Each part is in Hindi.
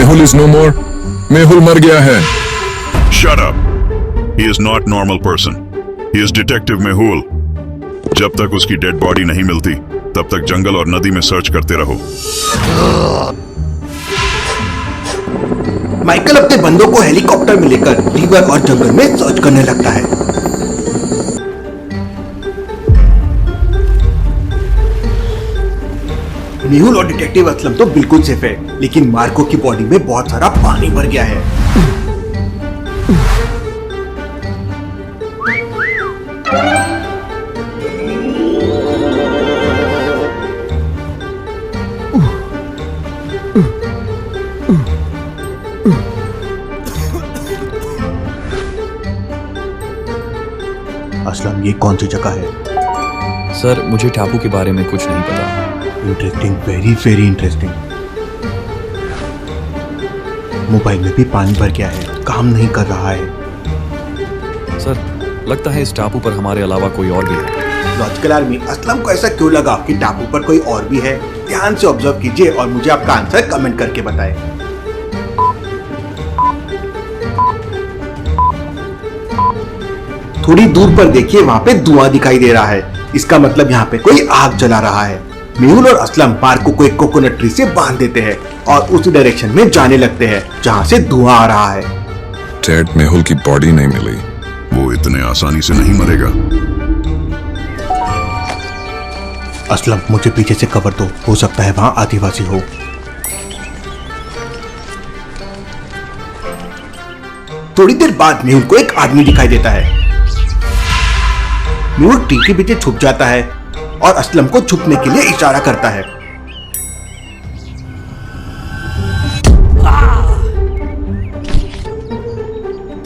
मेहुल इज नो मोर। मेहुल मर गया है। Shut up. He is not normal person. He is Detective Mehul. जब तक उसकी डेड बॉडी नहीं मिलती तब तक जंगल और नदी में सर्च करते रहो। माइकल अपने बंदों को हेलीकॉप्टर में लेकर रिवर और जंगल में सर्च करने लगता है। मेहुल और डिटेक्टिव असलम तो बिल्कुल सेफ है, लेकिन मार्को की बॉडी में बहुत सारा पानी भर गया है। असलम, ये कौन सी जगह है? सर मुझे टापू के बारे में कुछ नहीं पता। Interesting, very very interesting. Mobile में भी पानी भर गया है, काम नहीं कर रहा है। सर लगता है इस टापू पर हमारे अलावा कोई और भी है। लॉजिकल आर्मी, असलम को ऐसा क्यों लगा कि टापू पर कोई और भी है? ध्यान से ऑब्जर्व कीजिए और मुझे आपका आंसर कमेंट करके बताएं। थोड़ी दूर पर देखिए, वहाँ पे धुआं दिखाई दे रहा है। इसका मतलब यहाँ पे कोई आग जला रहा है। मेहुल और असलम मार्को को एक कोकोनट ट्री से बांध देते हैं और उसी डायरेक्शन में जाने लगते हैं जहाँ से धुआं आ रहा है। डैड, मेहुल की बॉडी नहीं मिली। वो इतने आसानी से नहीं मरेगा। असलम, मुझे पीछे से कवर दो, हो सकता है वहाँ आदिवासी हो। थोड़ी देर बाद मेहुल को एक आदमी दिखाई देता है। मेहुल ट्री के पीछे छुप जाता है और असलम को छुपने के लिए इशारा करता है।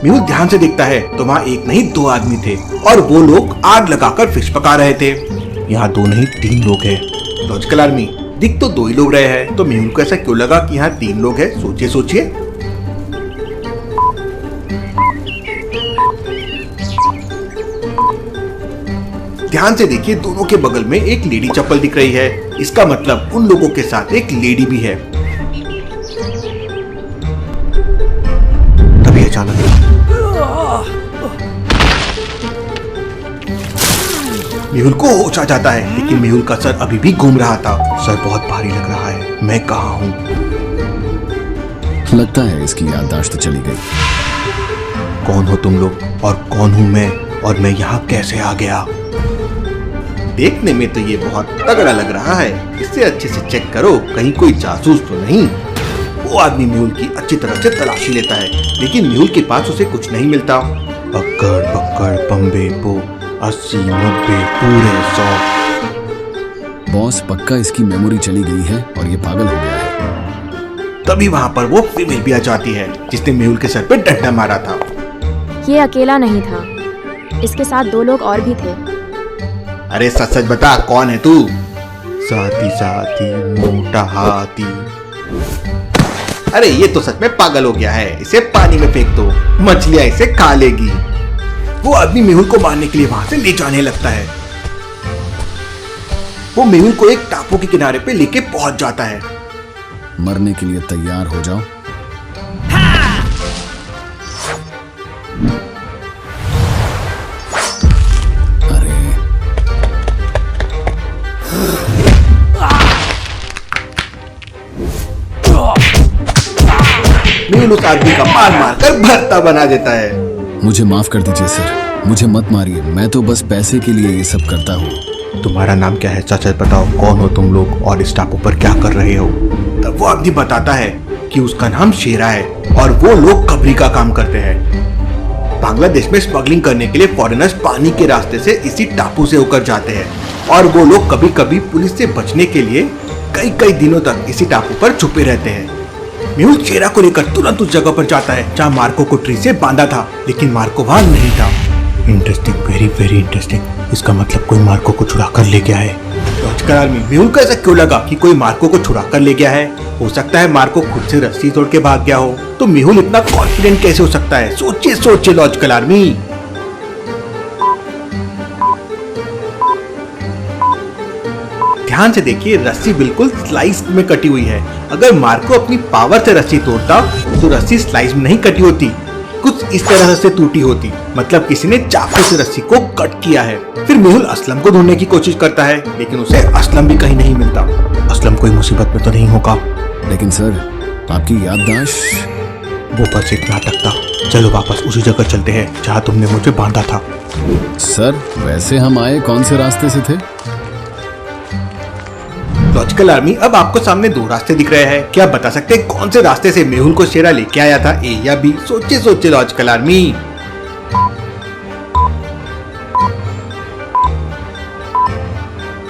मेहुल ध्यान से देखता है तो वहां एक नहीं दो आदमी थे और वो लोग आग लगाकर फिश पका रहे थे। यहाँ दो नहीं तीन लोग हैं। लॉजिकल आर्मी, दिख तो दो ही लोग रहे हैं, तो मेहुल को ऐसा क्यों लगा कि यहाँ तीन लोग हैं? सोचिए सोचिए। ध्यान से देखिए, दोनों के बगल में एक लेडी चप्पल दिख रही है। इसका मतलब उन लोगों के साथ एक लेडी भी है। तभी अचानक मेहुल को होश आ जाता है, लेकिन मेहुल का सर अभी भी घूम रहा था। सर बहुत भारी लग रहा है। मैं कहाँ हूँ? लगता है इसकी याददाश्त चली गई। कौन हो तुम लोग और कौन हूँ मैं, और मैं यहाँ कैसे आ गया? देखने में तो ये बहुत तगड़ा लग रहा है। इससे अच्छे से चेक करो, कहीं कोई जासूस तो नहीं। वो आदमी मेहुल की अच्छी तरह से तलाशी लेता है, लेकिन मेहुल के पास उसे कुछ नहीं मिलता। पकड़ पकड़ बम्बे पो 80 90 पूरे 100। बॉस, पक्का इसकी मेमोरी चली गई है और ये पागल हो गया है। तभी वहाँ पर वो फीमेल भी आ जाती है जिसने मेहुल के सर पे डंडा मारा था। ये अकेला नहीं था, इसके साथ दो लोग और भी थे। अरे सच सच बता, कौन है तू? साथी साथी मोटा हाथी। अरे ये तो सच में पागल हो गया है। इसे पानी में फेंक दो, मछलियां इसे खा लेगी। वो आदमी मेहुल को मारने के लिए वहां से ले जाने लगता है। वो मेहुल को एक टापू के किनारे पे लेके पहुंच जाता है। मरने के लिए तैयार हो जाओ। मेहुल उस आदमी का मार मार कर भर्ता बना देता है। मुझे माफ कर दीजिए सर, मुझे मत मारिए। मैं तो बस पैसे के लिए ये सब करता हूँ। तुम्हारा नाम क्या है? सच बताओ, कौन हो तुम लोग और इस टापू पर क्या कर रहे हो? तब वो आदमी बताता है कि उसका नाम शेरा है और वो लोग खबरी का काम करते हैं। बांग्लादेश में स्मगलिंग करने के लिए फॉरेनर्स पानी के रास्ते से इसी टापू से होकर जाते हैं और वो लोग कभी कभी पुलिस से बचने के लिए कई कई दिनों तक इसी टापू पर छुपे रहते हैं। मेहुल शेरा को लेकर तुरंत उस जगह पर जाता है जहाँ मार्को को ट्री से बांधा था, लेकिन मार्को वहाँ नहीं था। Interesting, very very interesting. इसका मतलब कोई मार्को को छुड़ा कर ले गया है। लॉजिकल आर्मी, मेहुल को ऐसा क्यों लगा कि कोई मार्को को छुड़ा कर ले गया है? हो सकता है मार्को खुद से रस्सी तोड़ के भाग गया हो। तो मेहुल इतना कॉन्फिडेंट कैसे हो सकता है? सोचिए सोचिए लॉजिकल आर्मी। ध्यान से देखिए, रस्सी बिल्कुल स्लाइस में कटी हुई है। अगर मार्को अपनी पावर से रस्सी तोड़ता तो रस्सी स्लाइस में नहीं कटी होती, कुछ इस तरह से टूटी होती। मतलब किसी ने चाकू से रस्सी को कट किया है। फिर मेहुल असलम को ढूंढने की कोशिश करता है, लेकिन उसे असलम भी कहीं नहीं मिलता। असलम कोई मुसीबत में तो नहीं होगा? लेकिन सर, आपकी याददाश्त। वो बस एक नाटक था। चलो वापस उसी जगह चलते हैं जहाँ तुमने मुझे बांधा था। सर, वैसे हम आए कौन से रास्ते से थे? लॉजिकल आर्मी, अब आपको सामने दो रास्ते दिख रहे हैं। क्या आप बता सकते हैं कौन से रास्ते से मेहुल को शेरा लेके आया था, ए या बी? सोचे सोचे लॉजिकल आर्मी।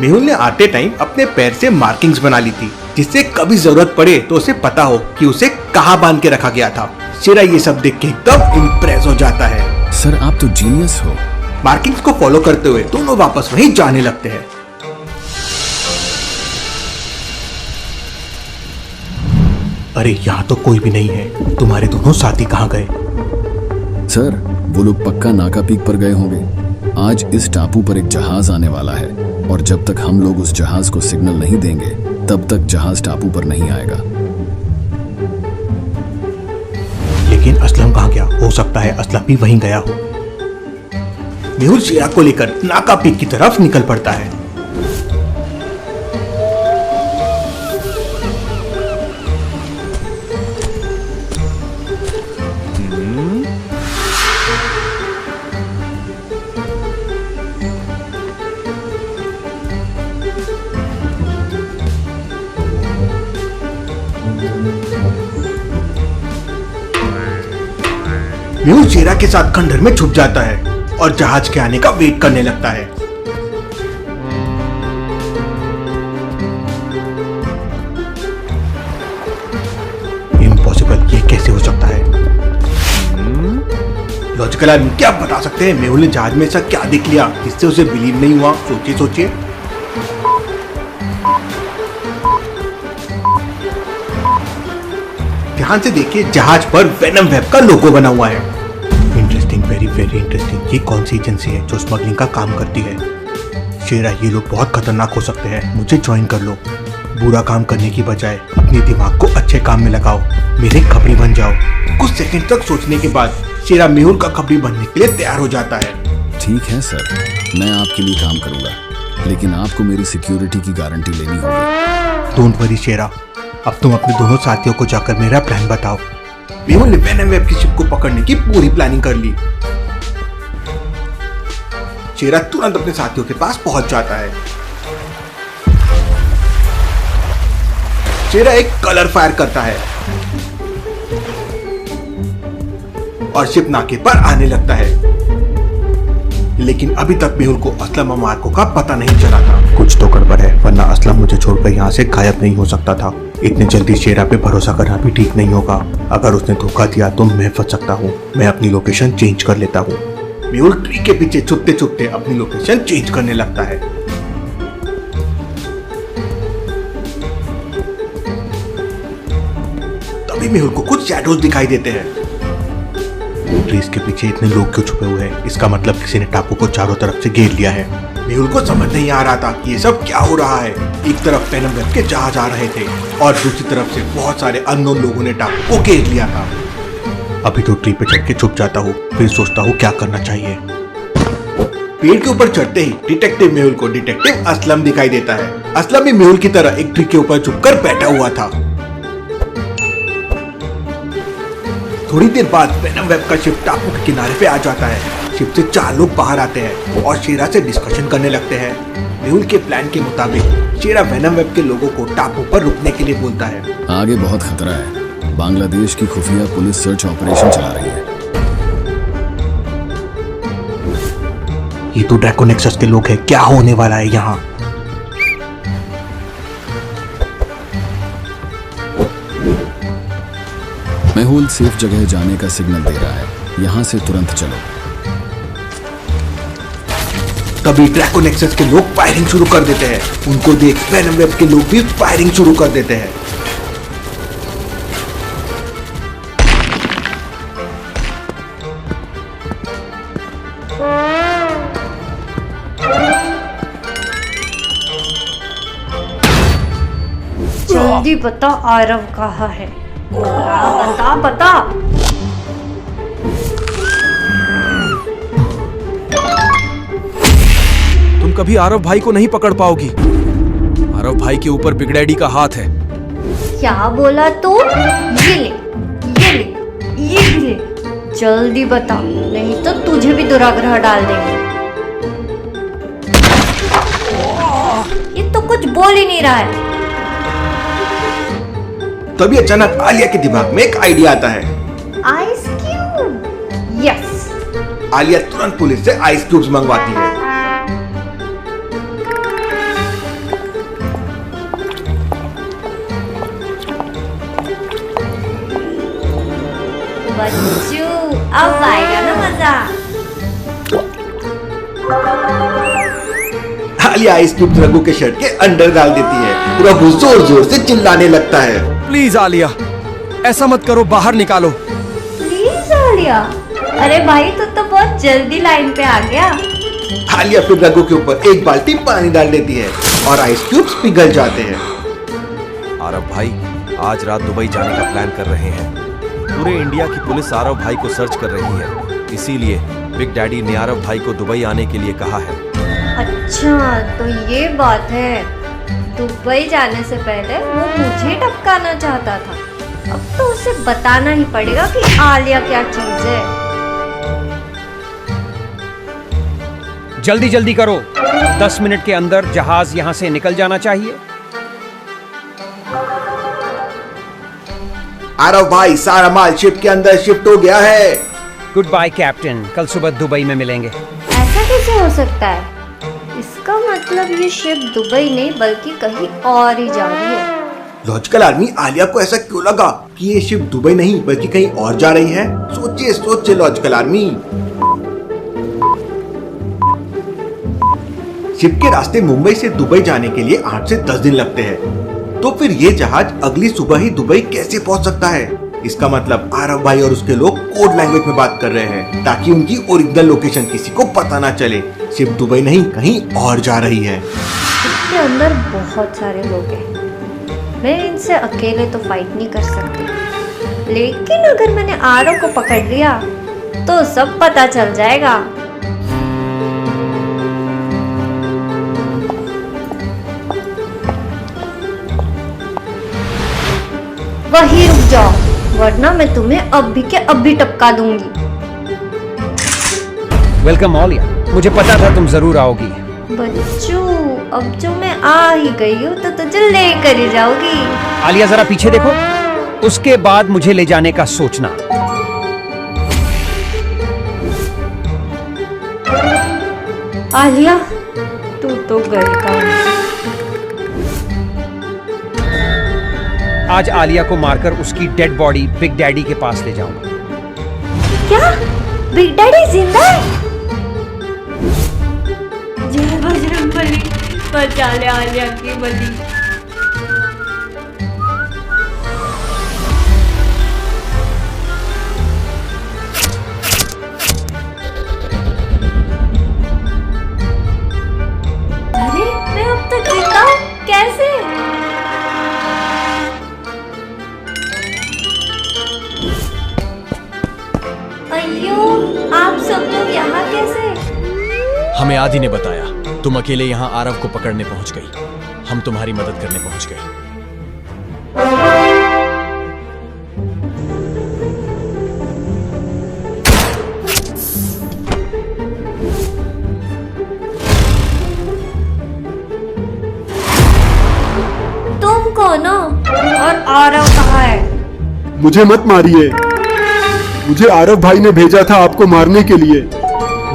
मेहुल ने आते टाइम अपने पैर से मार्किंग्स बना ली थी, जिससे कभी जरूरत पड़े तो उसे पता हो कि उसे कहाँ बांध के रखा गया था। शेरा ये सब देख के एकदम इम्प्रेस हो जाता है। सर, आप तो जीनियस हो। मार्किंग्स को फॉलो करते हुए दोनों वापस वहीं जाने लगते हैं। अरे यहाँ तो कोई भी नहीं है। तुम्हारे दोनों साथी कहाँ गए? सर, वो लोग पक्का नाका पीक पर गए होंगे। आज इस टापू पर एक जहाज आने वाला है और जब तक हम लोग उस जहाज को सिग्नल नहीं देंगे तब तक जहाज टापू पर नहीं आएगा। लेकिन असलम कहाँ गया? हो सकता है असलम भी वहीं गया हो। मेहुल शेरा को लेकर नाका पीक की तरफ निकल पड़ता है। मेहुल शेरा के साथ खंडर में छुप जाता है और जहाज के आने का वेट करने लगता है। इम्पॉसिबल, ये कैसे हो सकता है? लॉजिकल आदमी, क्या आप बता सकते हैं मेहुल ने जहाज में ऐसा क्या देख लिया जिससे उसे बिलीव नहीं हुआ? सोचिए सोचिए। ध्यान से देखिए, जहाज पर वेनम वेब का लोगो बना हुआ है। Interesting, very very interesting. ये कौन सी एजेंसी है जो स्मगलिंग का काम करती है? शेरा, ये लोग बहुत खतरनाक हो सकते हैं, मुझे ज्वाइन कर लो। बुरा काम करने की बजाय अपने दिमाग को अच्छे काम में लगाओ, मेरे खबरी बन जाओ। कुछ सेकंड तक सोचने के बाद शेरा मेहुल का खबरी बनने के लिए तैयार हो जाता है। ठीक है सर, मैं आपके लिए काम करूंगा, लेकिन आपको मेरी सिक्योरिटी की गारंटी लेनी होगी। डोंट वरी शेरा, अब तुम अपने दोनों साथियों को जाकर मेरा प्लान बताओ। मेहुल ने वेनम वेब की शिप को पकड़ने की पूरी प्लानिंग कर ली। शेरा तुरंत अपने साथियों के पास पहुंच जाता है। शेरा एक कलर फायर करता है और शिप नाके पर आने लगता है। लेकिन अभी तक मेहुल को असलम और मार्को का पता नहीं चला था। कुछ तो गड़बड़ है, वरना असलम मुझे छोड़कर यहाँ से गायब नहीं हो सकता था। इतनी जल्दी शेरा पे भरोसा करना भी ठीक नहीं होगा। अगर उसने धोखा दिया तो मैं फंस सकता हूँ। मैं अपनी लोकेशन चेंज कर लेता हूँ। मेहुल ट्री के पीछे छुपते छुपते अपनी लोकेशन चेंज करने लगता है। तभी मेहुल को कुछ शैडोज दिखाई देते हैं। ट्रीज के पीछे इतने लोग क्यों छुपे हुए हैं? इसका मतलब किसी ने टापू को चारों तरफ से घेर लिया है। मेहुल को समझ नहीं आ रहा था कि ये सब क्या हो रहा है। एक तरफ वेनम वेब के जहाज आ रहे थे और दूसरी तरफ से बहुत सारे अननोन लोगों ने टापू को घेर लिया था। अभी तो ट्री पे चढ़ के छुप जाता हूँ, फिर सोचता हूँ क्या करना चाहिए। पेड़ के ऊपर चढ़ते ही डिटेक्टिव मेहुल को डिटेक्टिव असलम दिखाई देता है। असलम भी मेहुल की तरह एक ट्री के ऊपर छुपकर बैठा हुआ था। थोड़ी देर बाद वेनम वेब का शिप टापू के किनारे पे आ जाता है। शिप से 4 लोग बाहर आते हैं और शेरा से डिस्कशन करने लगते हैं। मेहुल के प्लान के मुताबिक शेरा वेनम वेब के लोगों को टापू पर रुकने के लिए बोलता है। आगे बहुत खतरा है। बांग्लादेश की खुफिया पुलिस सर्च ऑपरेशन चला रही है। ये तो ड्रैको नेक्सस के लोग हैं, क्या होने वाला है यहाँ? मेहुल सेफ जगह जाने का सिग्नल दे रहा है, यहाँ से तुरंत चलो। तभी ड्रैको नेक्सस के लोग फायरिंग शुरू कर देते हैं। उनको देख वेनम वेब के लोग भी फायरिंग शुरू कर देते हैं। जल्दी बता आरव कहाँ है? बता बता। तुम कभी आरव भाई को नहीं पकड़ पाओगी। आरव भाई के ऊपर बिग डैडी का हाथ है। क्या बोला तू? ये ले, ये ले, ये भी ले। जल्दी बता, नहीं तो तुझे भी दुराग्रह डाल देंगे। ये तो कुछ बोल ही नहीं रहा है। तभी अचानक आलिया के दिमाग में एक आइडिया आता है। Ice cube. यस। आलिया तुरंत पुलिस से आइस क्यूब्स मंगवाती है। बच्चू, अब आएगा ना मजा। आलिया आइस क्यूब रघु के शर्ट के अंदर डाल देती है। रघु जोर जोर से चिल्लाने लगता है। प्लीज आलिया, ऐसा मत करो, बाहर निकालो। प्लीज आलिया। अरे भाई तू तो बहुत जल्दी लाइन पे आ गया। आलिया फिर रघु के ऊपर एक बाल्टी पानी डाल देती है और आइस क्यूब्स पिघल जाते हैं। आरव भाई आज रात दुबई जाने का प्लान कर रहे हैं। पूरे इंडिया की पुलिस आरव भाई को सर्च कर रही है, इसीलिए बिग डैडी ने आरव भाई को दुबई आने के लिए कहा है। अच्छा तो ये बात है। दुबई जाने से पहले वो मुझे टपकाना चाहता था। अब तो उसे बताना ही पड़ेगा कि आलिया क्या चीज है। जल्दी जल्दी करो, 10 मिनट के अंदर जहाज यहाँ से निकल जाना चाहिए। आरव भाई सारा माल शिप के अंदर शिफ्ट हो गया है। गुड बाय कैप्टन, कल सुबह दुबई में मिलेंगे। ऐसा कैसे हो सकता है? इसका मतलब ये शिप दुबई नहीं बल्कि कहीं और ही जा रही है। लॉजिकल आर्मी, आलिया को ऐसा क्यों लगा कि ये शिप दुबई नहीं बल्कि कहीं और जा रही है? सोचिए सोचिए लॉजिकल आर्मी। शिप के रास्ते मुंबई से दुबई जाने के लिए 8 से 10 दिन लगते हैं। तो फिर ये जहाज अगली सुबह ही दुबई कैसे पहुंच सकता है? इसका मतलब आरव भाई और उसके लोग कोड लैंग्वेज में बात कर रहे हैं ताकि उनकी ओरिजिनल लोकेशन किसी को पता ना चले। शिप दुबई नहीं कहीं और जा रही है। इसके अंदर बहुत सारे लोग हैं। मैं इनसे अकेले तो फाइट नहीं कर सकती, लेकिन अगर मैंने आरव को पकड़ लिया तो सब पता चल जाएगा। वहीं रुक जाओ, वरना मैं तुम्हें अब भी के अब भी टपका दूंगी। वेलकम आलिया, मुझे पता था तुम जरूर आओगी। बच्चू, अब जो मैं आ ही गई हूँ तो तुझे लेकर ही जाऊंगी। आलिया जरा पीछे देखो, उसके बाद मुझे ले जाने का सोचना। आलिया, तू तो गई काम। आज आलिया को मारकर उसकी डेड बॉडी बिग डैडी के पास ले जाऊंगा। क्या? बिग डैडी जिंदा है? जय बजरंगबली, बचा ले आलिया की बली। अरे मैं अब तक जिंदा हूँ, कैसे? अయ్यो, आप सब लोग यहाँ कैसे? हमें आदि ने बताया, तुम अकेले यहाँ आरव को पकड़ने पहुंच गई। हम तुम्हारी मदद करने पहुंच गए। तुम कौन हो और आरव कहाँ है? मुझे मत मारिए, मुझे आरव भाई ने भेजा था आपको मारने के लिए।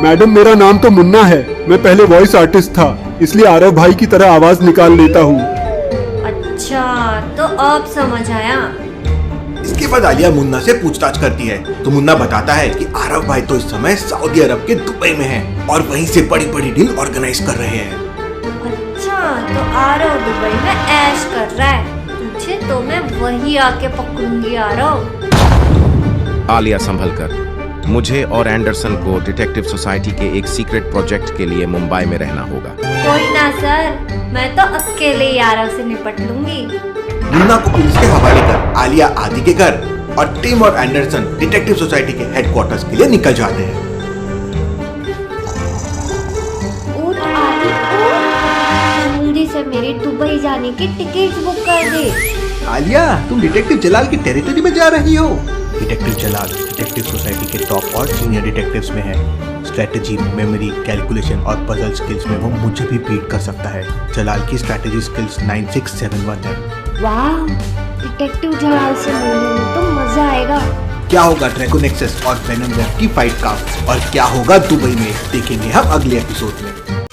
मैडम मेरा नाम तो मुन्ना है, मैं पहले वॉइस आर्टिस्ट था, इसलिए आरव भाई की तरह आवाज निकाल लेता हूँ। अच्छा तो अब समझ आया। इसके बाद आलिया मुन्ना से पूछताछ करती है तो मुन्ना बताता है कि आरव भाई तो इस समय सऊदी अरब के दुबई में हैं और वहीं से बड़ी बड़ी डील ऑर्गेनाइज कर रहे हैं। अच्छा तो आरव दुबई में ऐश कर रहा है, तुझे तो मैं वही आके पकड़ूंगी आरव। आलिया संभल कर, मुझे और एंडरसन को डिटेक्टिव सोसाइटी के एक सीक्रेट प्रोजेक्ट के लिए मुंबई में रहना होगा। कोई ना सर, मैं तो अकेले ही आरव से निपट लूंगी। मुन्ना को पुलिस के हवाले कर आलिया आदि के घर और टिम और एंडरसन डिटेक्टिव सोसाइटी के हेडक्वार्टर्स के लिए निकल जाते हैं। उठ आदि, उठ। जल्दी से मेरी दुबई जाने की टिकट बुक कर दे। आलिया, तुम डिटेक्टिव जलाल की टेरिटरी में जा रही हो। डिटेक्टिव जलाल डिटेक्टिव सोसाइटी के टॉप और सीनियर डिटेक्टिव्स में है। स्ट्रेटेजी, मेमोरी, कैलकुलेशन और पजल स्किल्स में वो मुझे भी बीट कर सकता है। जलाल की स्ट्रेटेजी स्किल्स 9671 है। वाह, डिटेक्टिव जलाल से मिलने में तो मजा आएगा। क्या होगा ड्रैगन एक्सेस और वेनम वेब की फाइट का और क्या होगा दुबई में, देखेंगे हम अगले एपिसोड में।